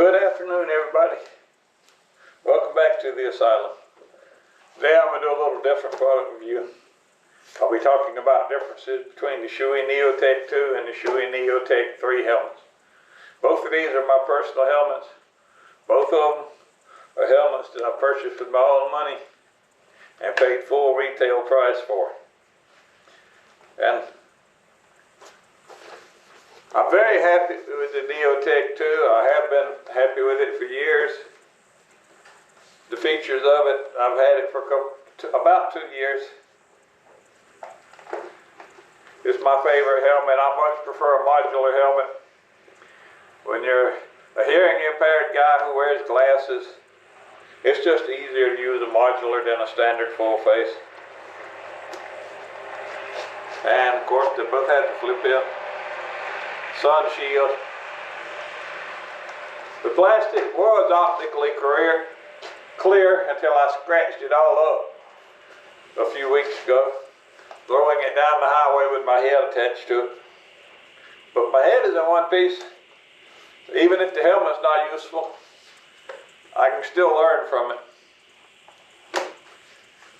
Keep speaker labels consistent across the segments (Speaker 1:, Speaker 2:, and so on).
Speaker 1: Good afternoon, everybody. Welcome back to the asylum. Today I'm going to do a little different product review. I'll be talking about differences between the Shoei Neotec 2 and the Shoei Neotec 3 helmets. Both of these are my personal helmets. Both of them are helmets that I purchased with my own money and paid full retail price for. And I'm very happy with the Neotec 2. I have been happy with it for years. The features of it, I've had it for about 2 years. It's my favorite helmet. I much prefer a modular helmet. When you're a hearing impaired guy who wears glasses, it's just easier to use a modular than a standard full face. And of course, they both had the flip in sun shield. The plastic was optically clear until I scratched it all up a few weeks ago, throwing it down the highway with my head attached to it. But my head is in one piece. Even if the helmet's not useful, I can still learn from it.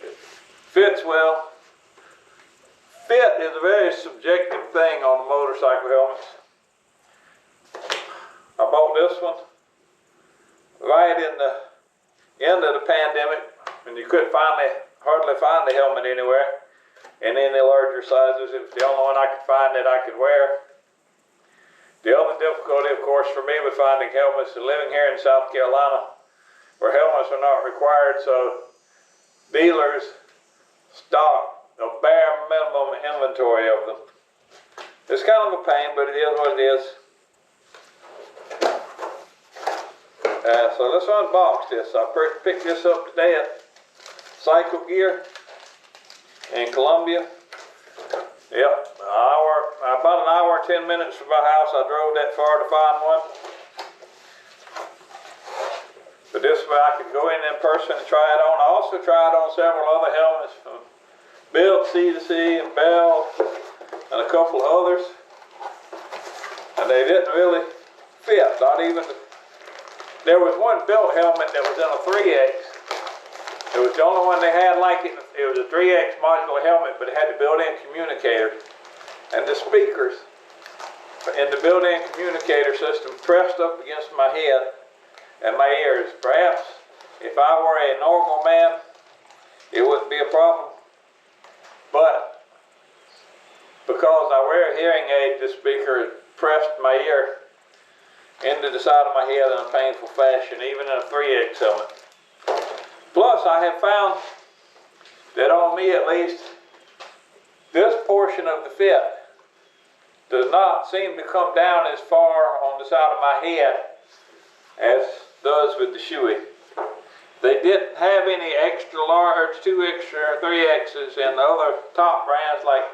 Speaker 1: It fits well. Fit is a very subjective thing on the motorcycle helmets. I bought this one right in the end of the pandemic when you couldn't hardly find the helmet anywhere. And in the larger sizes, it was the only one I could find that I could wear. The other difficulty, of course, for me with finding helmets is living here in South Carolina, where helmets are not required, so dealers stock a bare minimum inventory of them. It's kind of a pain, but it is what it is. So let's unbox this. I picked this up today at Cycle Gear in Columbia. Yep, about an hour and 10 minutes from my house. I drove that far to find one. But this way I could go in person and try it on. I also tried on several other helmets from Built C2C and Bell and a couple of others. And they didn't really fit, not even there was one Built helmet that was in a 3X. It was the only one they had like it. It was a 3X modular helmet, but it had the built-in communicator. And the speakers in the built-in communicator system pressed up against my head and my ears. Perhaps if I were a normal man, it wouldn't be a problem. But because I wear a hearing aid, the speaker pressed my ear into the side of my head in a painful fashion, even in a 3X helmet. Plus, I have found that on me at least, this portion of the fit does not seem to come down as far on the side of my head as does with the Shoei. They didn't have any extra large, 2X or 3Xs in the other top brands like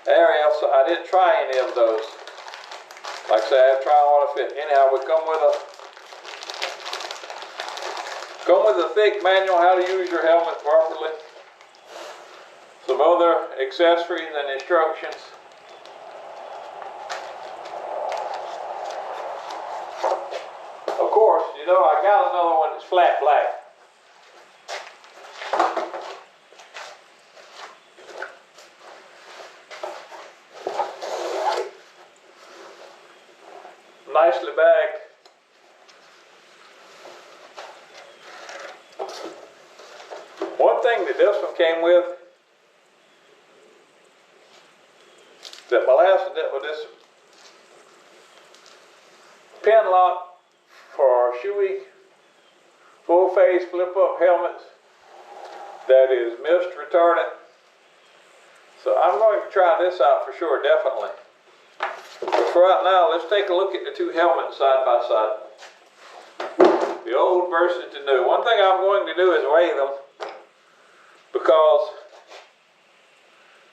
Speaker 1: Ariel, so I didn't try any of those. Like I say, I have tried what I fit. Anyhow, we come with a thick manual how to use your helmet properly. Some other accessories and instructions. Of course, you know, I got another one that's flat black. Nicely bagged. One thing that this one came with, that my last one did with this pin lock for Shoei full face flip up helmets that is mist retardant. So I'm going to try this out for sure, definitely. But for right now, let's take a look at the two helmets side by side. The old versus the new. One thing I'm going to do is weigh them, because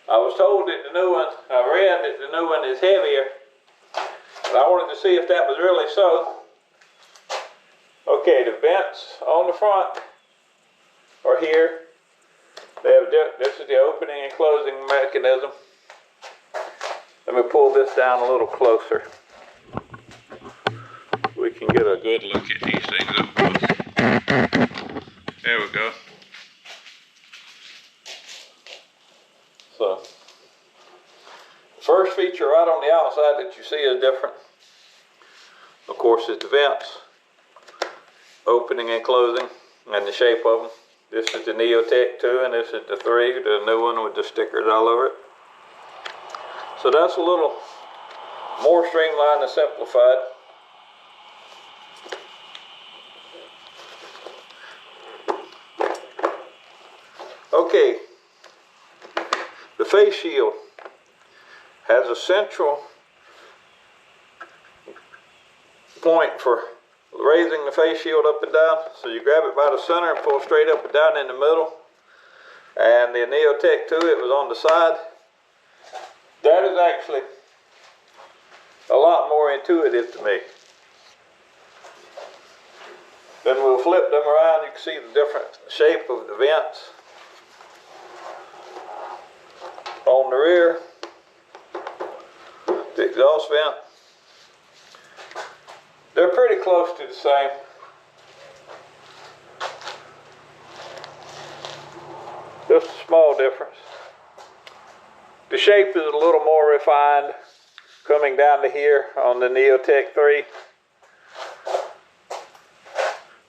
Speaker 1: I was told that the new one, I read that the new one is heavier, but I wanted to see if that was really so. Okay, the vents on the front are here. This is the opening and closing mechanism. Let me pull this down a little closer. can get a good look at these things up close. There we go. So, first feature right on the outside that you see is different. Of course, is the vents, opening and closing, and the shape of them. This is the Neotec 2, and this is the 3, the new one with the stickers all over it. So that's a little more streamlined and simplified. Okay, the face shield has a central point for raising the face shield up and down. So you grab it by the center and pull straight up and down in the middle. And the Neotec 2, it was on the side. That is actually a lot more intuitive to me. Then we'll flip them around. You can see the different shape of the vents. On the rear, the exhaust vent. They're pretty close to the same. Just a small difference. The shape is a little more refined coming down to here on the Neotec 3.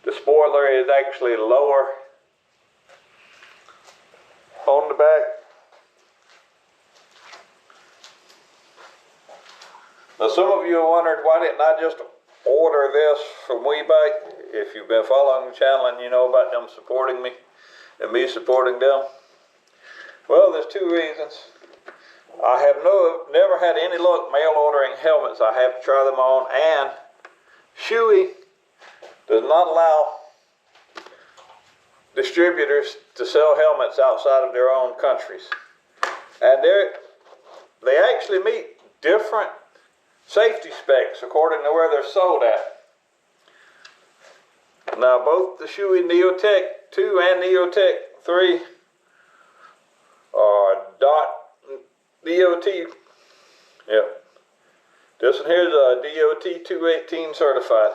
Speaker 1: The spoiler is actually lower on the back. Now some of you have wondered, why didn't I just order this from eBay? If you've been following the channel and you know about them supporting me and me supporting them. Well, there's two reasons. I have never had any luck mail ordering helmets. I have to try them on, and Shoei does not allow distributors to sell helmets outside of their own countries. And they actually meet different safety specs according to where they're sold at. Now both the Shoei Neotec 2 and Neotec 3 are DOT. Yep. This one here is a DOT 218 certified.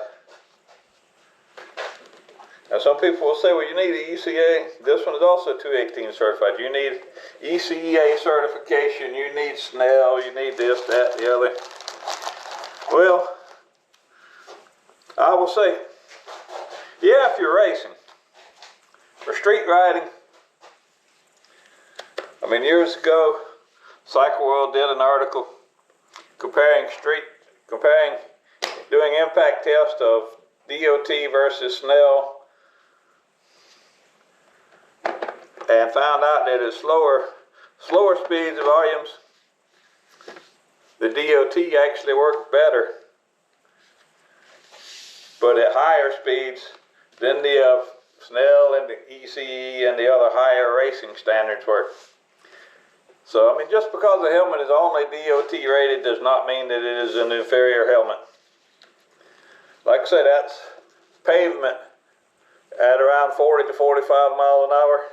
Speaker 1: Now some people will say, well, you need an ECA. This one is also 218 certified. You need ECA certification, you need SNEL, you need this, that, the other. Well, I will say, yeah, if you're racing. For street riding, I mean, years ago, Cycle World did an article comparing doing impact test of DOT versus SNEL, and found out that at slower speeds and volumes, the DOT actually worked better, but at higher speeds than the SNEL and the ECE and the other higher racing standards work. So, I mean, just because a helmet is only DOT rated does not mean that it is an inferior helmet. Like I said, that's pavement at around 40 to 45 miles an hour,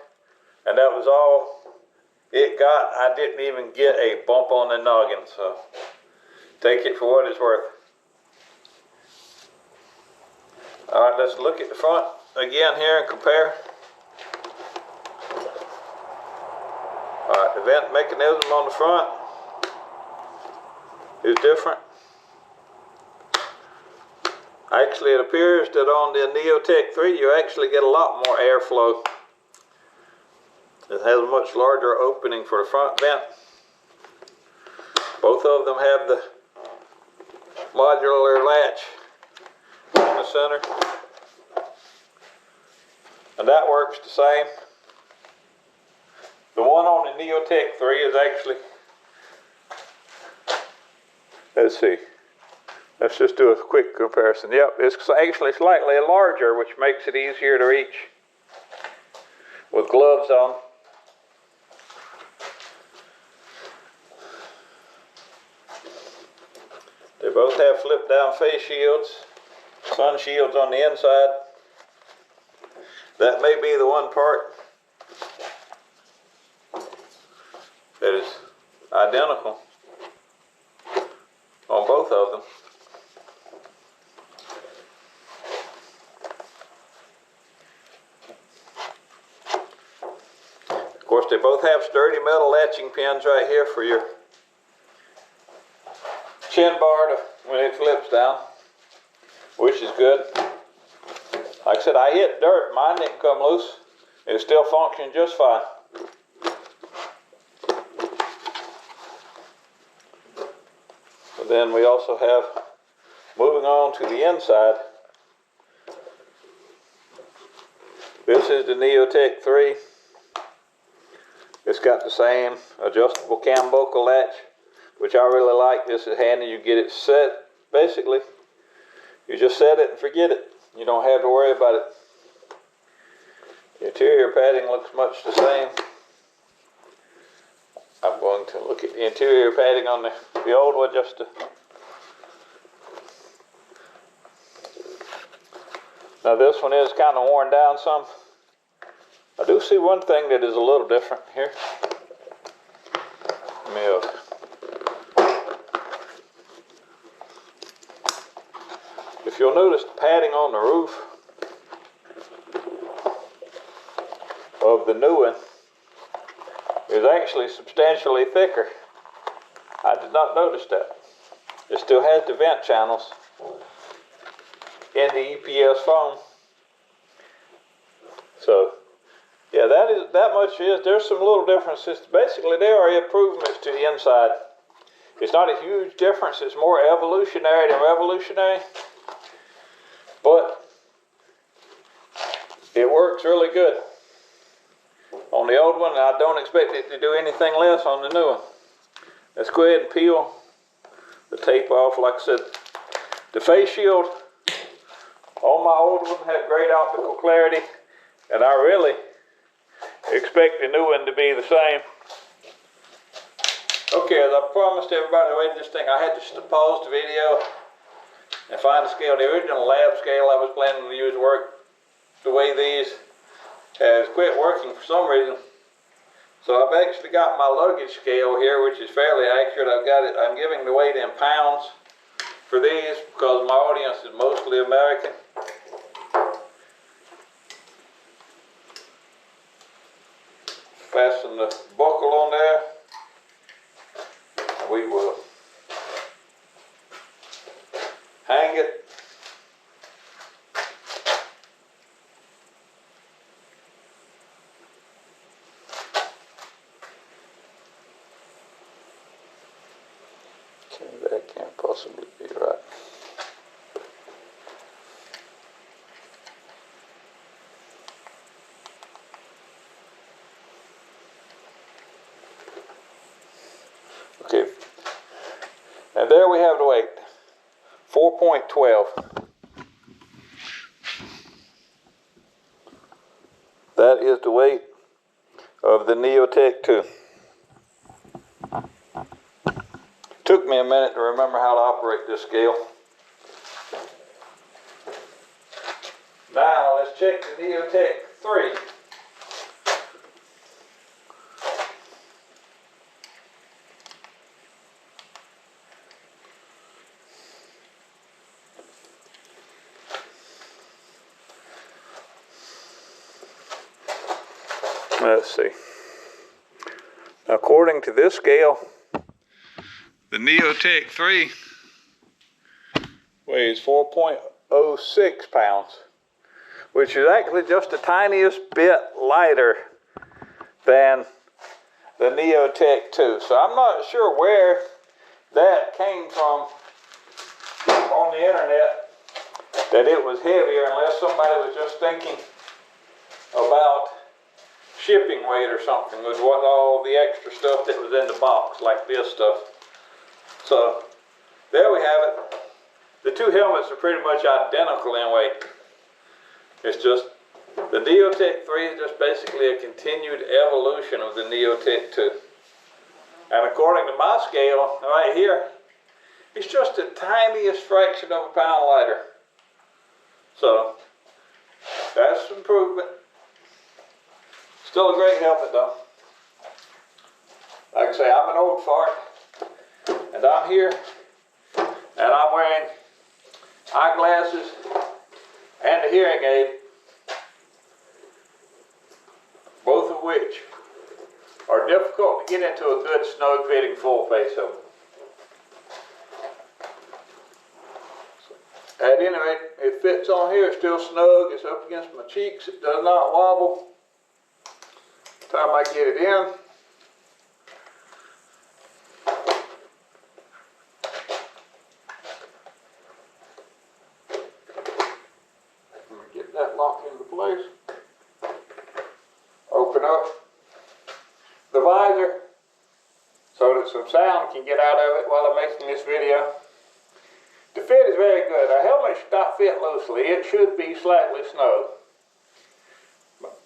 Speaker 1: and that was all it got. I didn't even get a bump on the noggin, so take it for what it's worth. All right, let's look at the front again here and compare. All right, the vent mechanism on the front is different. Actually, it appears that on the Neotec 3, you actually get a lot more airflow. It has a much larger opening for the front vent. Both of them have the modular latch in the center. And that works the same. The one on the Neotec 3 is actually, let's see, let's just do a quick comparison. Yep, it's actually slightly larger, which makes it easier to reach with gloves on. They both have flip down face shields, sun shields on the inside. That may be the one part that is identical on both of them. course, they both have sturdy metal latching pins right here for your chin bar to, when it flips down, which is good. Like I said, I hit dirt, mine didn't come loose. It still functioned just fine. But then we also have, moving on to the inside, this is the Neotec 3. It's got the same adjustable cam buckle latch, which I really like. This is handy. You get it set, basically. You just set it and forget it. You don't have to worry about it. The interior padding looks much the same. I'm going to look at the interior padding on the old one just to... Now this one is kind of worn down some. I do see one thing that is a little different here. If you'll notice, the padding on the roof of the new one is actually substantially thicker. I did not notice that. It still has the vent channels in the EPS foam. So, yeah, that much is. There's some little differences. Basically, there are improvements to the inside. It's not a huge difference. It's more evolutionary than revolutionary. But it works really good. On the old one, I don't expect it to do anything less on the new one. Let's go ahead and peel the tape off. Like I said, the face shield on my old one had great optical clarity, and I really expect the new one to be the same. Okay, as I promised everybody the way this thing, I had to pause the video and find a scale. The original lab scale I was planning to use worked the way these has quit working for some reason. So I've actually got my luggage scale here, which is fairly accurate. I'm giving the weight in pounds for these because my audience is mostly American. Fasten the buckle on there. We will hang it. Okay, that can't possibly be right. Okay, and there we have the weight, 4.12. That is the weight of the Neotec 2. Took me a minute to remember how to operate this scale. Now let's check the Neotec 3. Let's see. According to this scale, the Neotec 3 weighs 4.06 pounds, which is actually just the tiniest bit lighter than the Neotec 2. So I'm not sure where that came from on the internet, that it was heavier, unless somebody was just thinking about shipping weight or something with what all the extra stuff that was in the box, like this stuff. So there we have it. The two helmets are pretty much identical in weight. It's just the Neotec 3 is just basically a continued evolution of the Neotec 2. And according to my scale right here, it's just the tiniest fraction of a pound lighter. So that's improvement. Still a great helmet though. Like I say, I'm an old fart, and I'm here, and I'm wearing eyeglasses and a hearing aid, both of which are difficult to get into a good snug fitting full face helmet. At any rate, it fits on here, it's still snug, it's up against my cheeks, it does not wobble. Time I get it in. Let me get that locked into place. Open up the visor so that some sound can get out of it while I'm making this video. The fit is very good. A helmet should not fit loosely. It should be slightly snug.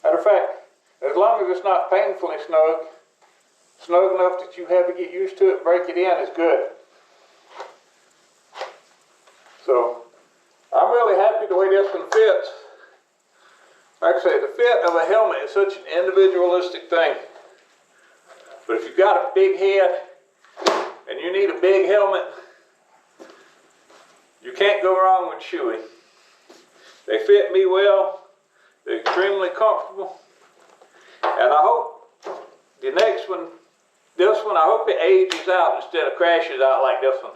Speaker 1: Matter of fact, as long as it's not painfully snug, snug enough that you have to get used to it and break it in is good. So, I'm really happy the way this one fits. Like I say, the fit of a helmet is such an individualistic thing. But if you've got a big head and you need a big helmet, you can't go wrong with Shoei. They fit me well. They're extremely comfortable. And I hope the next one, this one, I hope it ages out instead of crashes out like this one.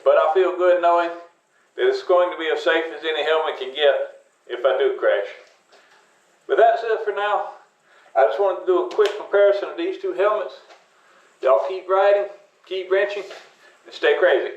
Speaker 1: But I feel good knowing that it's going to be as safe as any helmet can get if I do crash. But that's it for now. I just wanted to do a quick comparison of these two helmets. Y'all keep riding, keep wrenching, and stay crazy.